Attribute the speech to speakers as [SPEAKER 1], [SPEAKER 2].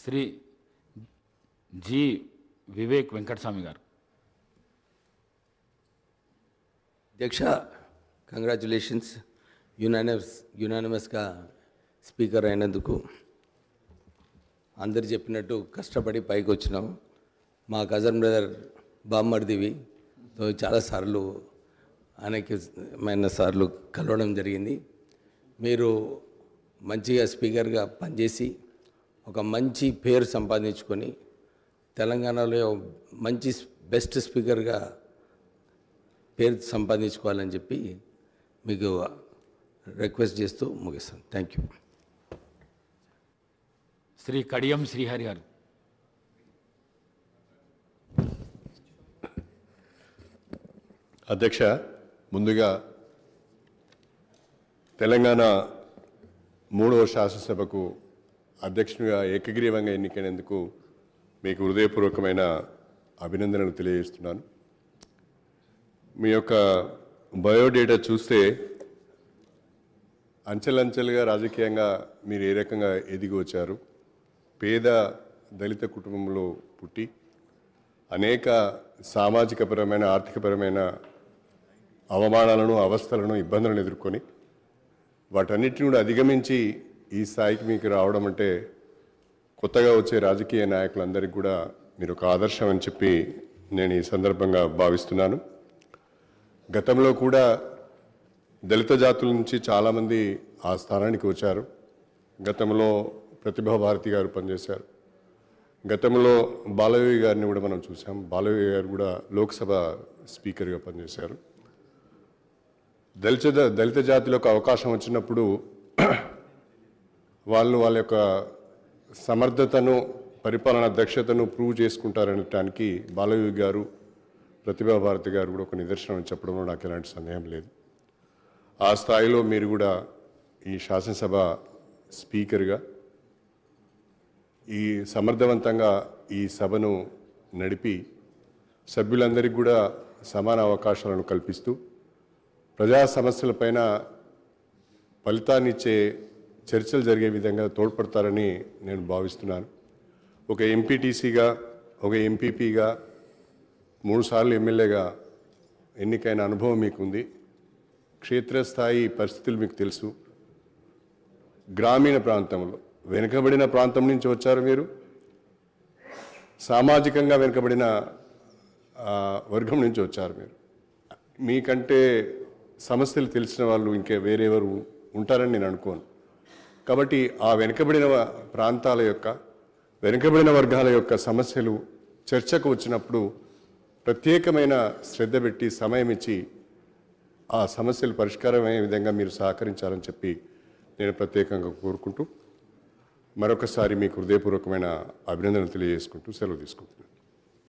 [SPEAKER 1] Shri G Vivek Venkataswamy గారు.
[SPEAKER 2] అధ్యక్ష, congratulations. యునానిమస్గా speaker అయినందుకు. అందరు చెప్పినట్టు కష్టపడి పైకి వచ్చినాం. మా కజన్ బ్రదర్ బామ్మర్దివి చాలాసార్లు అనేకమైన సార్లు కలవడం జరిగింది. మీరు మంచిగా స్పీకర్గా పనిచేసి ఒక మంచి పేరు సంపాదించుకొని తెలంగాణలో మంచి బెస్ట్ స్పీకర్గా పేరు సంపాదించుకోవాలని చెప్పి మీకు రిక్వెస్ట్ చేస్తూ ముగిస్తాను. Thank you.
[SPEAKER 1] శ్రీ కడియం శ్రీహరి గారు.
[SPEAKER 3] అధ్యక్ష, ముందుగా తెలంగాణ 3వ శాసనసభకు అధ్యక్షునిగా ఏకగ్రీవంగా ఎన్నికైనందుకు మీకు హృదయపూర్వకమైన అభినందనలు తెలియజేస్తున్నాను. మీ యొక్క బయోడేటా చూస్తే అంచెలంచెలుగా రాజకీయంగా మీరు ఏ రకంగా ఎదిగి వచ్చారు. పేద దళిత కుటుంబంలో పుట్టి అనేక సామాజికపరమైన ఆర్థికపరమైన అవమానాలను అవస్థలను ఇబ్బందులను ఎదుర్కొని వాటన్నిటిని కూడా అధిగమించి ఈ స్థాయికి మీకు రావడం అంటే కొత్తగా వచ్చే రాజకీయ నాయకులందరికీ కూడా మీరు ఒక ఆదర్శం అని చెప్పి నేను ఈ సందర్భంగా భావిస్తున్నాను. గతంలో కూడా దళిత జాతుల నుంచి చాలామంది ఆ స్థానానికి వచ్చారు. గతంలో ప్రతిభా భారతి గారు పనిచేశారు. గతంలో బాలయోగి గారిని కూడా మనం చూసాం. బాలయోగి గారు కూడా లోక్సభ స్పీకర్గా పనిచేశారు. దళిత జాతులకు అవకాశం వచ్చినప్పుడు వాళ్ళ యొక్క సమర్థతను పరిపాలనా దక్షతను ప్రూవ్ చేసుకుంటారనటానికి బాలయోగి గారు ప్రతిభా భారతి గారు కూడా ఒక నిదర్శనం చెప్పడంలో నాకు ఎలాంటి సందేహం లేదు. ఆ స్థాయిలో మీరు కూడా ఈ శాసనసభ స్పీకర్గా ఈ సమర్థవంతంగా ఈ సభను నడిపి సభ్యులందరికీ కూడా సమాన అవకాశాలను కల్పిస్తూ ప్రజా సమస్యలపైన ఫలితాన్నిచ్చే చర్చలు జరిగే విధంగా తోడ్పడతారని నేను భావిస్తున్నాను. ఒక ఎంపీటీసీగా, ఒక ఎంపీపీగా, 3 సార్లు ఎమ్మెల్యేగా ఎన్నికైన అనుభవం మీకుంది. క్షేత్రస్థాయి పరిస్థితులు మీకు తెలుసు. గ్రామీణ ప్రాంతంలో వెనుకబడిన ప్రాంతం నుంచి వచ్చారు మీరు. సామాజికంగా వెనుకబడిన వర్గం నుంచి వచ్చారు మీరు. మీకంటే సమస్యలు తెలిసిన వాళ్ళు ఇంకే వేరెవరు ఉంటారని నేను అనుకోను. కాబట్టి ఆ వెనుకబడిన ప్రాంతాల యొక్క వెనుకబడిన వర్గాల యొక్క సమస్యలు చర్చకు వచ్చినప్పుడు ప్రత్యేకమైన శ్రద్ధ పెట్టి సమయం ఇచ్చి ఆ సమస్యలు పరిష్కారమయ్యే విధంగా మీరు సహకరించాలని చెప్పి నేను ప్రత్యేకంగా కోరుకుంటూ మరొకసారి మీకు హృదయపూర్వకమైన అభినందనలు తెలియజేసుకుంటూ సెలవు తీసుకుంటున్నాను.